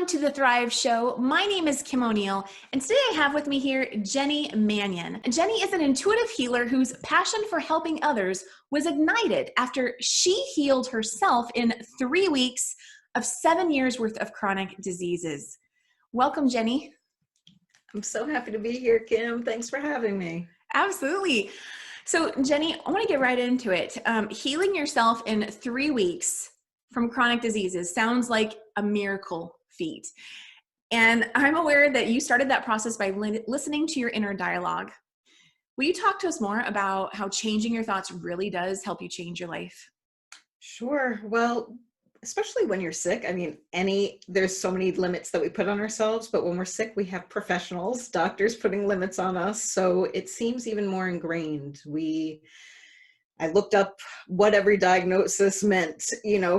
Welcome to the Thrive Show. My name is Kim O'Neill, and today I have with me here Jenny Mannion. Jenny is an intuitive healer whose passion for helping others was ignited after she healed herself in 3 weeks of 7 years worth of chronic diseases. Welcome, Jenny. I'm so happy to be here, Kim. Thanks for having me. Absolutely. So, Jenny, I want to get right into it. Healing yourself in 3 weeks from chronic diseases sounds like a miracle feat. And I'm aware that you started that process by listening to your inner dialogue. Will you talk to us more about how changing your thoughts really does help you change your life? Sure. Well, especially when you're sick, there's so many limits that we put on ourselves, but when we're sick, we have professionals, doctors putting limits on us. So it seems even more ingrained. I looked up what every diagnosis meant,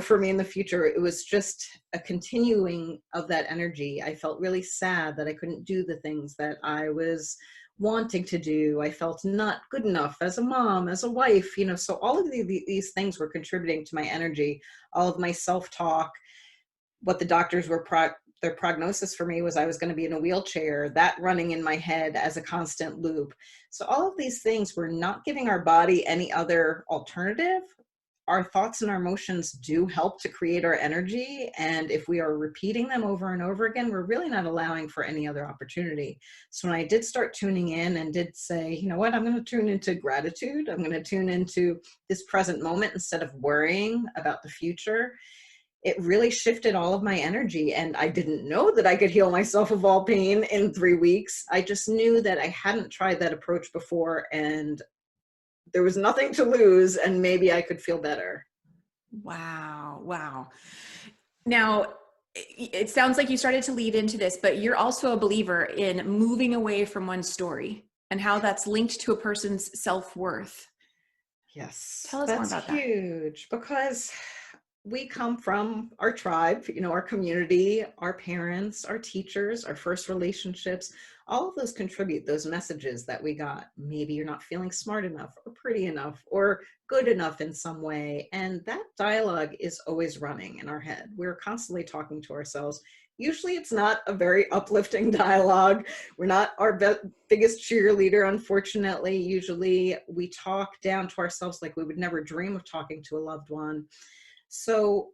for me in the future. It was just a continuing of that energy. I felt really sad that I couldn't do the things that I was wanting to do. I felt not good enough as a mom, as a wife, so all of these things were contributing to my energy, all of my self-talk. What the doctors were their prognosis for me was I was going to be in a wheelchair, that running in my head as a constant loop. So all of these things were not giving our body any other alternative. Our thoughts and our emotions do help to create our energy. And if we are repeating them over and over again, we're really not allowing for any other opportunity. So when I did start tuning in and did say, you know what, I'm going to tune into gratitude. I'm going to tune into this present moment instead of worrying about the future. It really shifted all of my energy. And I didn't know that I could heal myself of all pain in 3 weeks. I just knew that I hadn't tried that approach before and there was nothing to lose and maybe I could feel better. Wow. Wow. Now, it sounds like you started to lead into this, but you're also a believer in moving away from one story and how that's linked to a person's self-worth. Yes, Tell us more that's about that. huge because we come from our tribe, our community, our parents, our teachers, our first relationships. All of those contribute those messages that we got. Maybe you're not feeling smart enough or pretty enough or good enough in some way. And that dialogue is always running in our head. We're constantly talking to ourselves. Usually it's not a very uplifting dialogue. We're not our biggest cheerleader, unfortunately. Usually we talk down to ourselves like we would never dream of talking to a loved one. So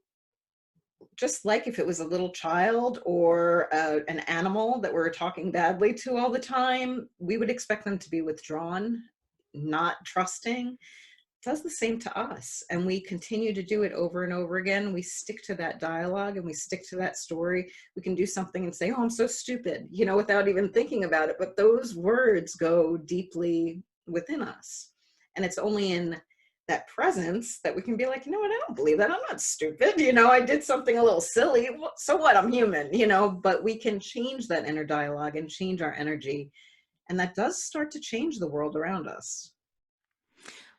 just like if it was a little child or an animal that we're talking badly to all the time, we would expect them to be withdrawn, not trusting. It does the same to us. And we continue to do it over and over again. We stick to that dialogue and we stick to that story. We can do something and say, oh, I'm so stupid, without even thinking about it. But those words go deeply within us. And it's only in that presence that we can be like, you know what, I don't believe that. I'm not stupid. I did something a little silly. So what? I'm human, but we can change that inner dialogue and change our energy. And that does start to change the world around us.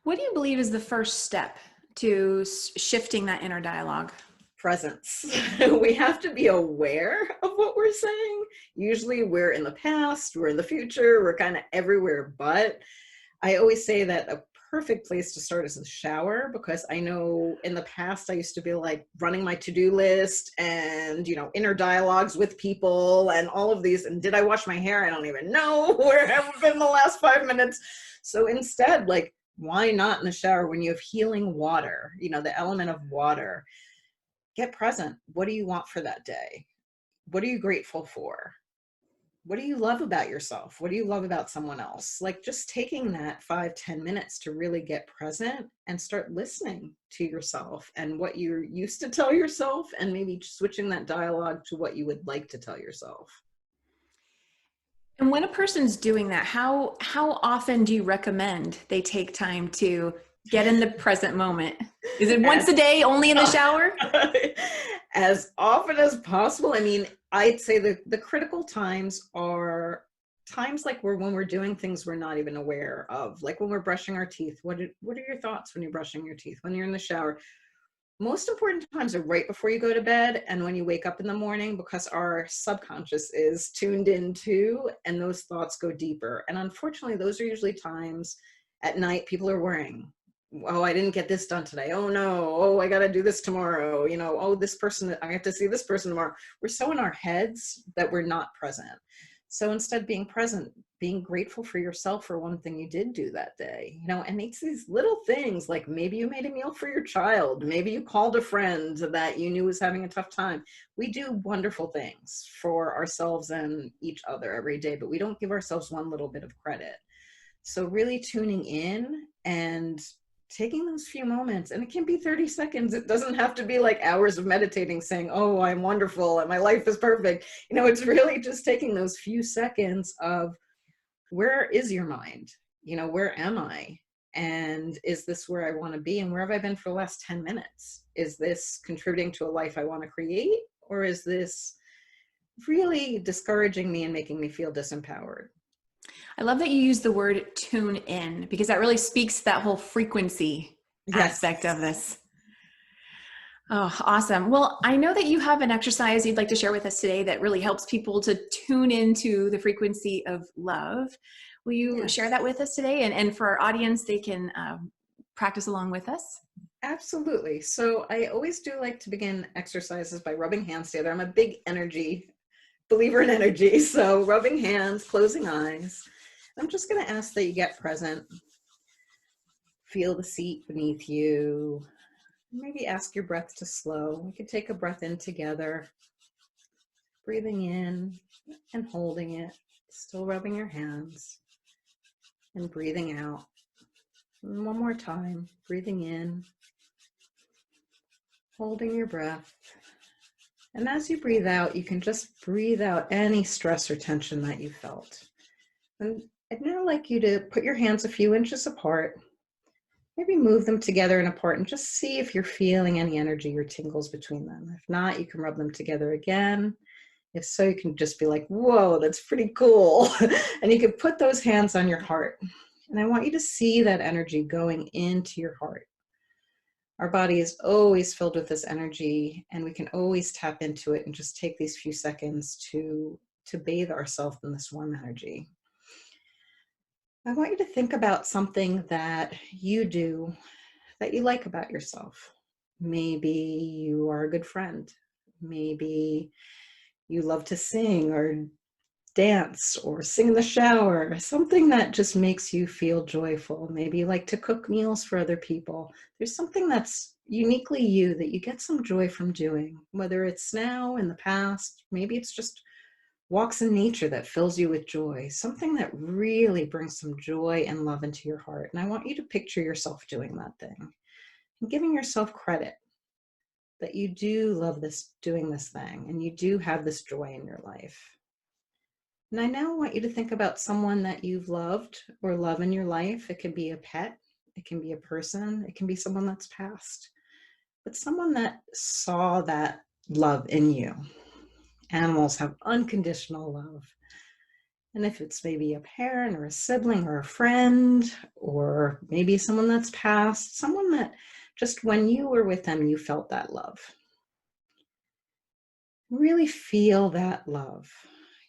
What do you believe is the first step to shifting that inner dialogue? Presence. We have to be aware of what we're saying. Usually we're in the past, we're in the future, we're kind of everywhere. But I always say that a perfect place to start is the shower, because I know in the past I used to be like running my to-do list and inner dialogues with people and all of these, and did I wash my hair? I don't even know where I've been the last 5 minutes. So instead, like, why not in the shower when you have healing water, the element of water? Get present. What do you want for that day? What are you grateful for? What do you love about yourself? What do you love about someone else? Like, just taking that 5-10 minutes to really get present and start listening to yourself and what you're used to tell yourself, and maybe switching that dialogue to what you would like to tell yourself. And when a person's doing that, how often do you recommend they take time to get in the present moment? Is it once a day, only in the shower? As often as possible. I'd say the critical times are times like when we're doing things we're not even aware of, like when we're brushing our teeth. What are your thoughts when you're brushing your teeth? When you're in the shower? Most important times are right before you go to bed and when you wake up in the morning, because our subconscious is tuned in too, and those thoughts go deeper. And unfortunately, those are usually times at night people are worrying. oh, I didn't get this done today. Oh no. Oh, I got to do this tomorrow. Oh, this person, I have to see this person tomorrow. We're so in our heads that we're not present. So instead being present, being grateful for yourself for one thing you did do that day, and it's these little things like maybe you made a meal for your child. Maybe you called a friend that you knew was having a tough time. We do wonderful things for ourselves and each other every day, but we don't give ourselves one little bit of credit. So really tuning in and taking those few moments, and it can be 30 seconds. It doesn't have to be like hours of meditating saying, oh, I'm wonderful and my life is perfect. It's really just taking those few seconds of where is your mind? Where am I? And is this where I want to be? And where have I been for the last 10 minutes? Is this contributing to a life I want to create? Or is this really discouraging me and making me feel disempowered? I love that you use the word tune in, because that really speaks to that whole frequency Yes. aspect of this. Oh, awesome. Well, I know that you have an exercise you'd like to share with us today that really helps people to tune into the frequency of love. Will you share that with us today? And for our audience, they can practice along with us. Absolutely. So I always do like to begin exercises by rubbing hands together. I'm a big believer in energy. So rubbing hands, closing eyes. I'm just going to ask that you get present. Feel the seat beneath you. Maybe ask your breath to slow. We could take a breath in together. Breathing in and holding it. Still rubbing your hands. And breathing out. And one more time. Breathing in. Holding your breath. And as you breathe out, you can just breathe out any stress or tension that you felt. And I'd now like you to put your hands a few inches apart. Maybe move them together and apart and just see if you're feeling any energy or tingles between them. If not, you can rub them together again. If so, you can just be like, whoa, that's pretty cool. And you can put those hands on your heart. And I want you to see that energy going into your heart. Our body is always filled with this energy, and we can always tap into it and just take these few seconds to bathe ourselves in this warm energy. I want you to think about something that you do that you like about yourself. Maybe you are a good friend. Maybe you love to sing or dance or sing in the shower, something that just makes you feel joyful. Maybe you like to cook meals for other people. There's something that's uniquely you that you get some joy from doing, whether it's now, in the past, maybe it's just walks in nature that fills you with joy, something that really brings some joy and love into your heart. And I want you to picture yourself doing that thing and giving yourself credit that you do love doing this thing, and you do have this joy in your life. And I now want you to think about someone that you've loved or love in your life. It can be a pet, it can be a person, it can be someone that's passed, but someone that saw that love in you. Animals have unconditional love. And if it's maybe a parent or a sibling or a friend, or maybe someone that's passed, someone that just when you were with them, you felt that love. Really feel that love.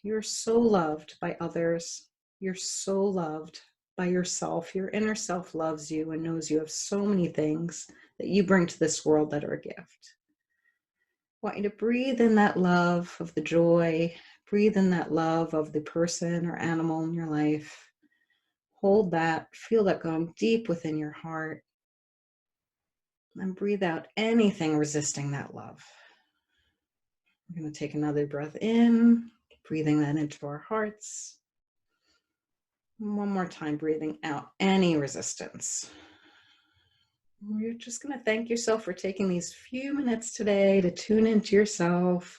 You're so loved by others. You're so loved by yourself. Your inner self loves you and knows you have so many things that you bring to this world that are a gift. I want you to breathe in that love of the joy. Breathe in that love of the person or animal in your life. Hold that. Feel that going deep within your heart. And breathe out anything resisting that love. We're going to take another breath in, breathing that into our hearts. One more time, breathing out any resistance. You're just going to thank yourself for taking these few minutes today to tune into yourself.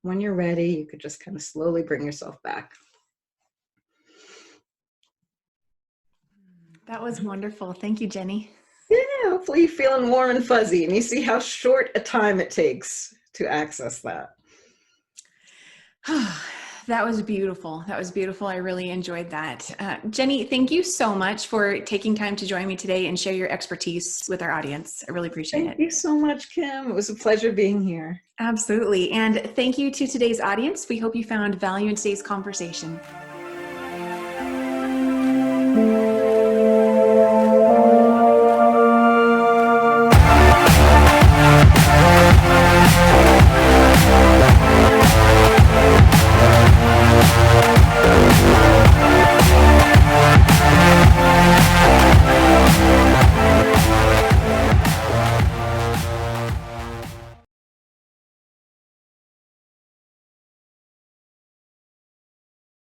When you're ready, you could just kind of slowly bring yourself back. That was wonderful. Thank you, Jenny. Yeah, hopefully you're feeling warm and fuzzy, and you see how short a time it takes to access that. That was beautiful. That was beautiful. I really enjoyed that. Jenny, thank you so much for taking time to join me today and share your expertise with our audience. I really appreciate it. Thank you so much, Kim. It was a pleasure being here. Absolutely. And thank you to today's audience. We hope you found value in today's conversation.